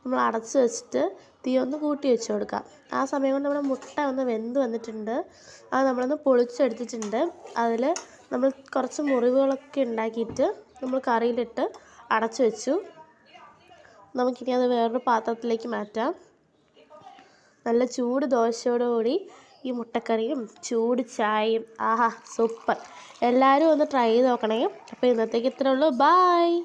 നമ്മൾ അടച്ച് വെച്ചിട്ട് തീ ഒന്ന് കൂട്ടി വെച്ച് കൊടുക്കാം. ആ സമയം കൊണ്ട് നമ്മുടെ മുട്ട ഒന്ന് വെന്ത് വന്നിട്ടുണ്ട്. അത് നമ്മളൊന്ന് പൊളിച്ചെടുത്തിട്ടുണ്ട്. അതിൽ നമ്മൾ കുറച്ച് മുറിവുകളൊക്കെ ഉണ്ടാക്കിയിട്ട് നമ്മൾ കറിയിലിട്ട് അടച്ചു വെച്ചു. നമുക്കിനി അത് വേറൊരു പാത്രത്തിലേക്ക് മാറ്റാം. നല്ല ചൂട് ദോശയോടുകൂടി ഈ മുട്ടക്കറിയും ചൂട് ചായയും ആഹാ സൂപ്പർ. എല്ലാവരും ഒന്ന് ട്രൈ ചെയ്ത് നോക്കണേ. അപ്പോൾ ഇന്നത്തേക്ക് ഇത്രേ ഉള്ളൂ. ബായ്.